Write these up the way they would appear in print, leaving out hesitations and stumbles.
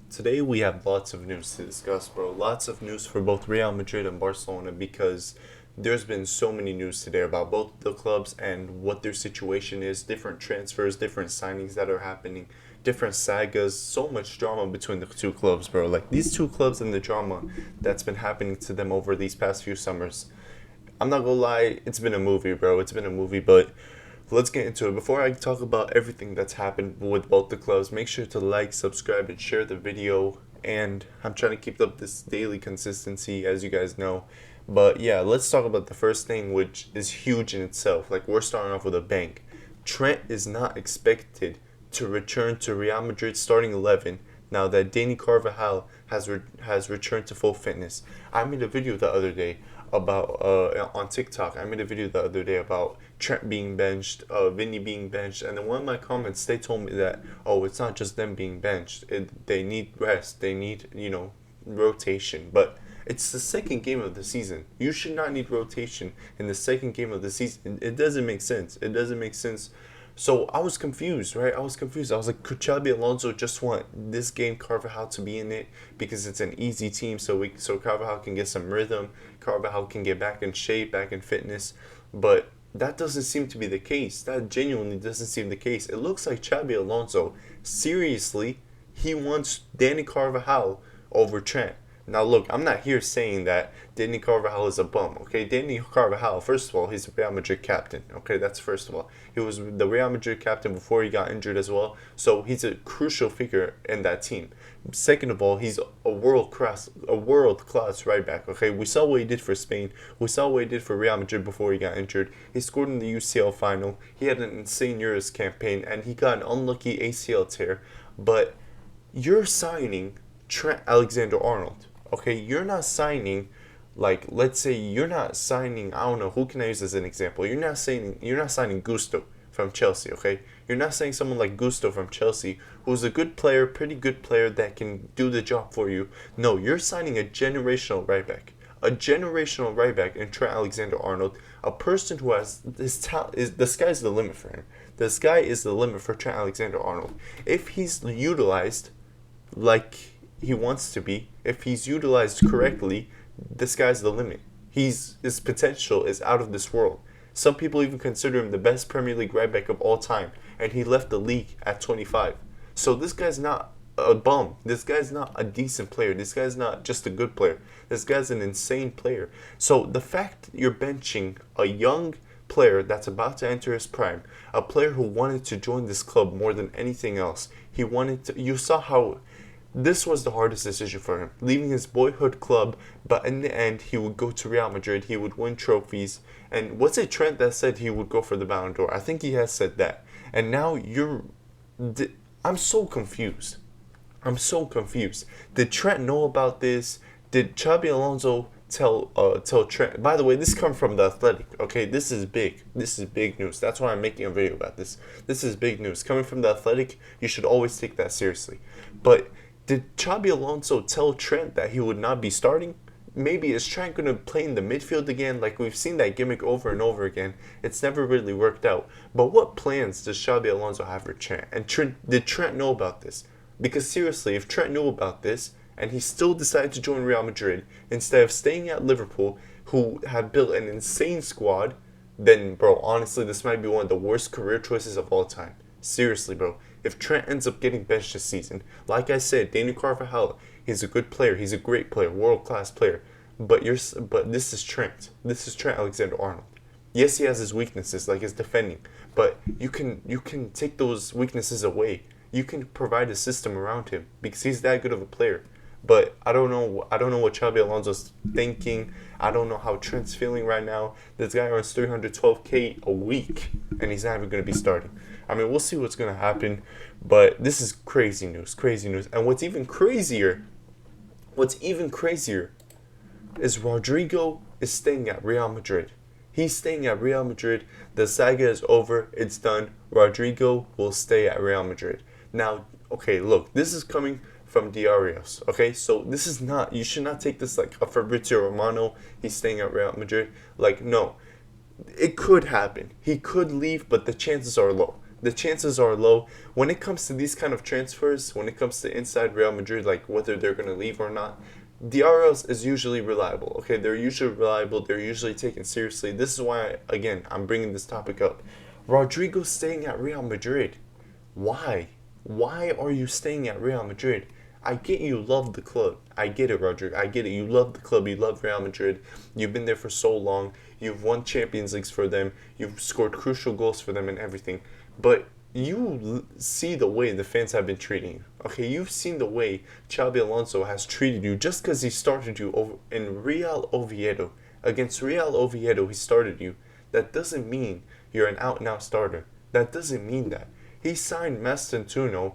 Today we have lots of news to discuss, bro. Lots of news for both Real Madrid and Barcelona because there's been so many news today about both the clubs and what their situation is, different transfers, different signings that are happening, different sagas, so much drama between the two clubs, bro. Like these two clubs and the drama that's been happening to them over these past few summers. I'm not gonna lie, it's been a movie, bro. It's been a movie, but let's get into it. Before I talk about everything that's happened with both the clubs, make sure to like, subscribe, and share the video. And I'm trying to keep up this daily consistency, as you guys know. But yeah, let's talk about the first thing, which is huge in itself. Like, we're starting off with a bang. Trent is not expected to return to Real Madrid's starting 11 now that Dani Carvajal has returned to full fitness. I made a video the other day about on TikTok. I made a video the other day about Trent being benched, Vinny being benched, and in one of my comments they told me that it's not just them being benched. They need rest. They need rotation, but. It's the second game of the season. You should not need rotation in the second game of the season. It doesn't make sense. It doesn't make sense. So I was confused, right? I was confused. I was like, could Xabi Alonso just want this game Carvajal to be in it because it's an easy team, so Carvajal can get some rhythm, Carvajal can get back in shape, back in fitness, but that doesn't seem to be the case. That genuinely doesn't seem the case. It looks like Xabi Alonso seriously he wants Dani Carvajal over Trent. Now look, I'm not here saying that Dani Carvajal is a bum, okay? Dani Carvajal, first of all, he's the Real Madrid captain, okay? That's first of all. He was the Real Madrid captain before he got injured as well, so he's a crucial figure in that team. Second of all, he's a world-class right back, okay? We saw what he did for Spain. We saw what he did for Real Madrid before he got injured. He scored in the UCL final. He had an insane Euros campaign, and he got an unlucky ACL tear. But you're signing Trent Alexander-Arnold. Okay, you're not signing, like, let's say you're not signing, I don't know, who can I use as an example? You're not signing Gusto from Chelsea, okay? You're not signing someone like Gusto from Chelsea, who's a good player, pretty good player that can do the job for you. No, you're signing a generational right back. A generational right back in Trent Alexander-Arnold, a person who has this talent, the sky's the limit for him. The sky is the limit for Trent Alexander-Arnold. If he's utilized like he wants to be, if he's utilized correctly, the sky's the limit. His potential is out of this world. Some people even consider him the best Premier League right back of all time, and he left the league at 25. So this guy's not a bum. This guy's not a decent player. This guy's not just a good player. This guy's an insane player. So the fact you're benching a young player that's about to enter his prime, a player who wanted to join this club more than anything else, you saw how this was the hardest decision for him, leaving his boyhood club, but in the end, he would go to Real Madrid, he would win trophies, and was it Trent that said he would go for the Ballon d'Or? I think he has said that. And now I'm so confused. I'm so confused. Did Trent know about this? Did Xabi Alonso tell Trent? By the way, this comes from The Athletic, okay? This is big. This is big news. That's why I'm making a video about this. This is big news. Coming from The Athletic, you should always take that seriously. But did Xabi Alonso tell Trent that he would not be starting? Maybe is Trent going to play in the midfield again? Like, we've seen that gimmick over and over again. It's never really worked out. But what plans does Xabi Alonso have for Trent? And did Trent know about this? Because seriously, if Trent knew about this and he still decided to join Real Madrid instead of staying at Liverpool, who have built an insane squad, then, bro, honestly, this might be one of the worst career choices of all time. Seriously, bro. If Trent ends up getting benched this season, like I said, Dani Carvajal, he's a good player. He's a great player, world-class player. But this is Trent. This is Trent Alexander-Arnold. Yes, he has his weaknesses, like his defending, but you can take those weaknesses away. You can provide a system around him because he's that good of a player. But I don't know what Xabi Alonso's thinking. I don't know how Trent's feeling right now. This guy earns 312K a week, and he's not even going to be starting. I mean, we'll see what's going to happen, but this is crazy news. And what's even crazier is Rodrygo is staying at Real Madrid. He's staying at Real Madrid. The saga is over. It's done. Rodrygo will stay at Real Madrid. Now, okay, look, this is coming from Diarios, okay? So this is not, you should not take this like a Fabrizio Romano, he's staying at Real Madrid. Like, no, it could happen. He could leave, but the chances are low. The chances are low. When it comes to these kind of transfers, when it comes to inside Real Madrid, like whether they're going to leave or not, DRLs is usually reliable. Okay, they're usually reliable. They're usually taken seriously. This is why, again, I'm bringing this topic up. Rodrygo staying at Real Madrid. Why? Why are you staying at Real Madrid? I get you love the club. I get it, Rodrygo. I get it. You love the club. You love Real Madrid. You've been there for so long. You've won Champions Leagues for them. You've scored crucial goals for them and everything. But you see the way the fans have been treating you. Okay, you've seen the way Xabi Alonso has treated you just because he started you over in Real Oviedo. Against Real Oviedo, he started you. That doesn't mean you're an out-and-out starter. That doesn't mean that. He signed Mastantuono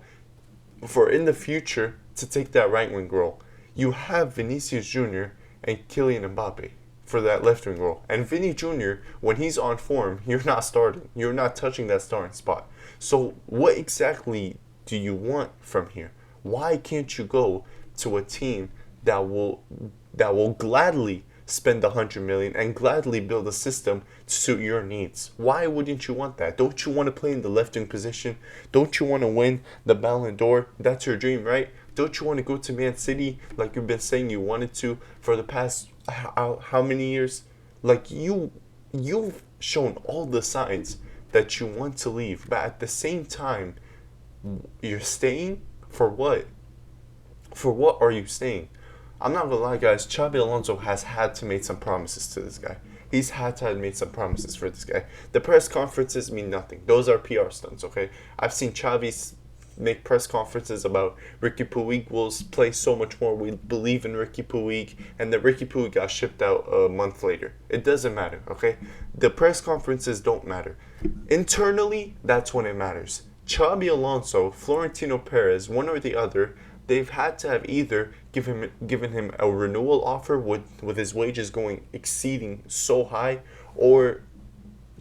for in the future to take that right wing role. You have Vinicius Jr. and Kylian Mbappe for that left wing role. And Vinny Jr., when he's on form, you're not starting. You're not touching that starting spot. So what exactly do you want from here? Why can't you go to a team that will gladly spend $100 million and gladly build a system to suit your needs? Why wouldn't you want that? Don't you want to play in the left wing position? Don't you want to win the Ballon d'Or? That's your dream, right? Don't you want to go to Man City like you've been saying you wanted to for the past how many years? Like you've shown all the signs that you want to leave, but at the same time, you're staying for what? For what are you staying? I'm not gonna lie, guys. Xabi Alonso has had to make some promises to this guy. He's had to make some promises for this guy. The press conferences mean nothing. Those are PR stunts, okay? I've seen Xavi make press conferences about Ricky Puig will play so much more. We believe in Ricky Puig, and then Ricky Puig got shipped out a month later. It doesn't matter, okay? The press conferences don't matter. Internally, that's when it matters. Xabi Alonso, Florentino Perez, one or the other, they've had to have either given him a renewal offer with his wages going exceeding so high, or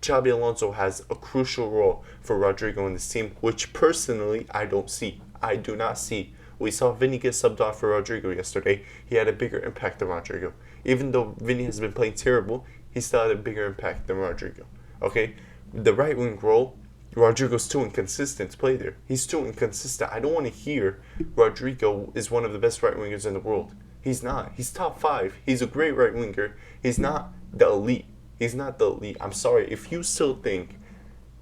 Xabi Alonso has a crucial role for Rodrygo in this team, which personally I don't see. I do not see. We saw Vinny get subbed off for Rodrygo yesterday. He had a bigger impact than Rodrygo. Even though Vinny has been playing terrible, he still had a bigger impact than Rodrygo. Okay? The right wing role, Rodrygo's too inconsistent to play there. He's too inconsistent. I don't want to hear Rodrygo is one of the best right wingers in the world. He's not. He's top 5. He's a great right winger. He's not the elite. He's not the elite. I'm sorry. If you still think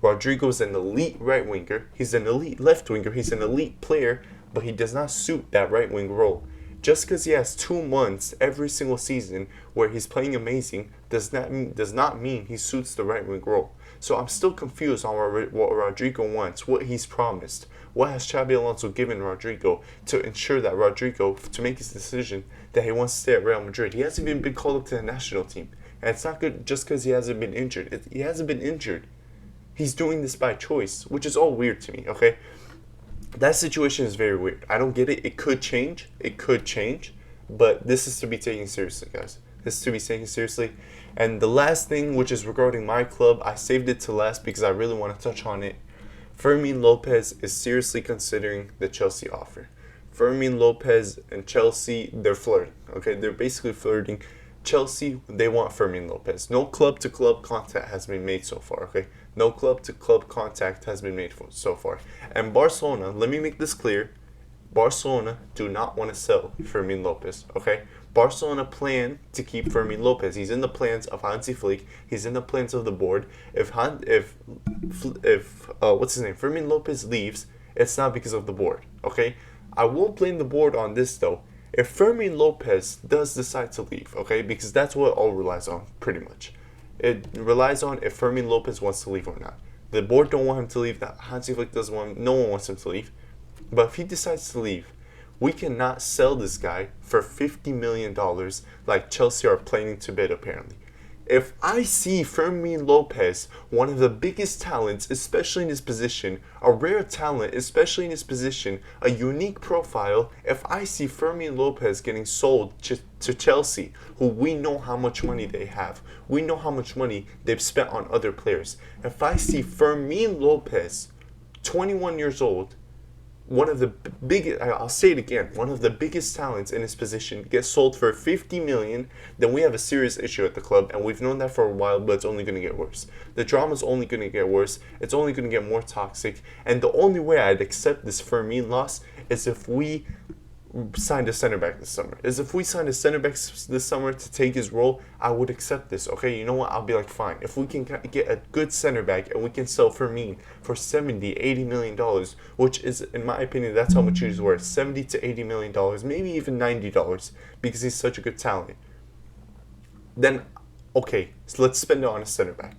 Rodrygo's an elite right winger, he's an elite left winger, he's an elite player, but he does not suit that right wing role. Just because he has 2 months every single season where he's playing amazing does not mean he suits the right wing role. So I'm still confused on what Rodrygo wants, what he's promised. What has Xabi Alonso given Rodrygo to ensure that Rodrygo, to make his decision that he wants to stay at Real Madrid? He hasn't even been called up to the national team. And it's not good just because he hasn't been injured. He hasn't been injured. He's doing this by choice, which is all weird to me, okay? That situation is very weird. I don't get it. It could change. It could change. But this is to be taken seriously, guys. This is to be taken seriously. And the last thing, which is regarding my club, I saved it to last because I really want to touch on it. Fermín López is seriously considering the Chelsea offer. Fermín López and Chelsea, they're flirting, okay? They're basically flirting. Chelsea, they want Fermín López. No club-to-club contact has been made so far, okay? No club-to-club contact has been made so far. And Barcelona, let me make this clear. Barcelona do not want to sell Fermín López, okay? Barcelona plan to keep Fermín López. He's in the plans of Hansi Flick. He's in the plans of the board. If what's his name, Fermín López leaves, it's not because of the board, okay? I won't blame the board on this though. If Fermín López does decide to leave, okay, because that's what it all relies on, pretty much. It relies on if Fermín López wants to leave or not. The board don't want him to leave. That Hansi Flick doesn't want him. No one wants him to leave. But if he decides to leave, we cannot sell this guy for $50 million like Chelsea are planning to bid, apparently. If I see Fermín López, one of the biggest talents, especially in his position, a rare talent, especially in his position, a unique profile, if I see Fermín López getting sold to Chelsea, who we know how much money they have, we know how much money they've spent on other players, if I see Fermín López, 21 years old, one of the biggest, I'll say it again, one of the biggest talents in his position gets sold for 50 million, then we have a serious issue at the club, and we've known that for a while, but it's only going to get worse. The drama's only going to get worse. It's only going to get more toxic, and the only way I'd accept this Fermín loss is if we signed a center back this summer. If we signed a center back this summer to take his role, I would accept this. Okay, you know what? I'll be like, fine. If we can get a good center back and we can sell Fermín for 70, 80 million dollars, which is, in my opinion, that's how much he's worth, 70 to 80 million dollars, maybe even $90, because he's such a good talent. Then, okay, so let's spend it on a center back.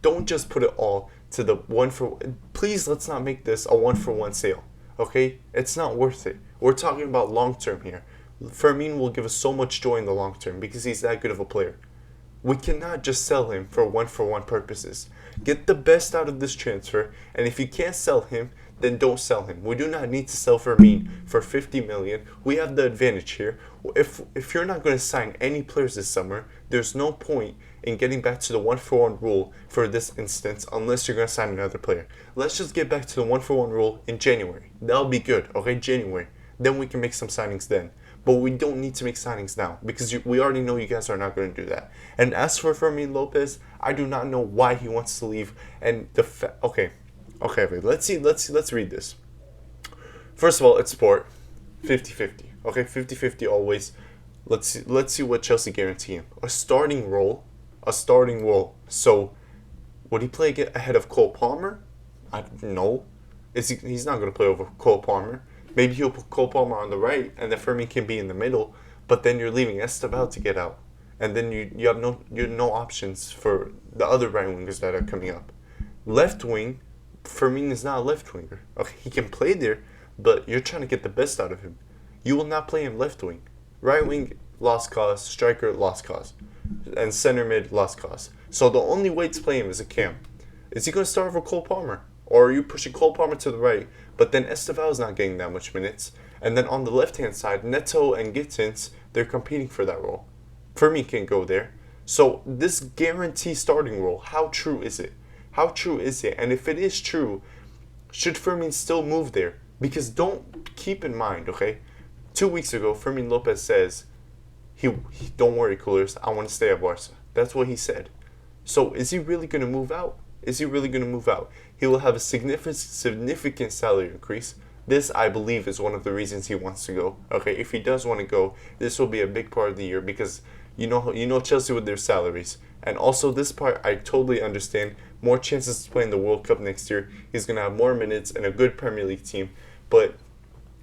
Don't just put it all to the one for. Please, let's not make this a 1-for-1 sale. Okay, it's not worth it. We're talking about long term here. Fermín will give us so much joy in the long term because he's that good of a player. We cannot just sell him for 1-for-1 purposes. Get the best out of this transfer, and if you can't sell him, then don't sell him. We do not need to sell Fermín for 50 million. We have the advantage here. If you're not going to sign any players this summer, there's no point in getting back to the 1-for-1 rule for this instance unless you're going to sign another player. Let's just get back to the 1-for-1 rule in January. That'll be good, okay? January. Then we can make some signings then. But we don't need to make signings now because we already know you guys are not going to do that. And as for Fermín López, I do not know why he wants to leave. And okay, let's read this. First of all, it's sport, 50-50. Okay, 50-50 always. Let's see what Chelsea guarantee him. A starting role. So, would he play ahead of Cole Palmer? I don't know. He's not going to play over Cole Palmer. Maybe he'll put Cole Palmer on the right, and then Fermín can be in the middle. But then you're leaving Esteval to get out, and then you have no options for the other right wingers that are coming up. Left wing, Fermín is not a left winger. Okay, he can play there, but you're trying to get the best out of him. You will not play him left wing. Right wing, lost cause. Striker, lost cause. And center mid, lost cause. So the only way to play him is a cam. Is he going to start over Cole Palmer? Or are you pushing Cole Palmer to the right, but then Esteval is not getting that much minutes? And then on the left-hand side, Neto and Gittins, they're competing for that role. Fermín can go there. So this guarantee starting role, how true is it? How true is it? And if it is true, should Fermín still move there? Because don't keep in mind, okay? 2 weeks ago, Fermín López says, don't worry, coolers, I want to stay at Barca. That's what he said. So is he really going to move out? He will have a significant salary increase. This, I believe, is one of the reasons he wants to go. Okay, if he does want to go, this will be a big part of the year because you know Chelsea with their salaries. And also this part, I totally understand. More chances to play in the World Cup next year. He's going to have more minutes and a good Premier League team. But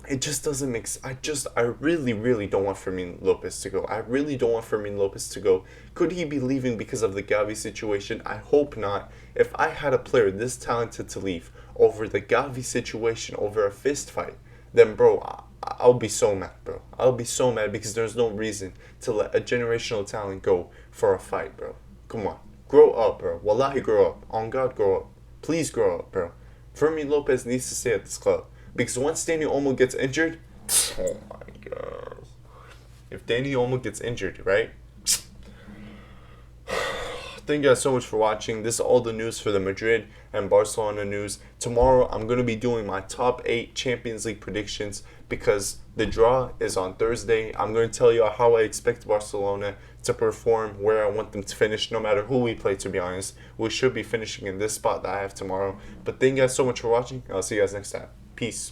it just doesn't make sense. I really, really don't want Fermín López to go. I really don't want Fermín López to go. Could he be leaving because of the Gavi situation? I hope not. If I had a player this talented to leave over the Gavi situation, over a fist fight, then bro, I'll be so mad, bro. I'll be so mad because there's no reason to let a generational talent go for a fight, bro. Come on. Grow up, bro. Wallahi, grow up. On God, grow up. Please grow up, bro. Fermín López needs to stay at this club. Because once Dani Olmo gets injured, oh my God. If Dani Olmo gets injured, right? Thank you guys so much for watching. This is all the news for the Madrid and Barcelona news. Tomorrow, I'm going to be doing my top 8 Champions League predictions because the draw is on Thursday. I'm going to tell you how I expect Barcelona to perform, where I want them to finish, no matter who we play, to be honest. We should be finishing in this spot that I have tomorrow. But thank you guys so much for watching. I'll see you guys next time. Peace.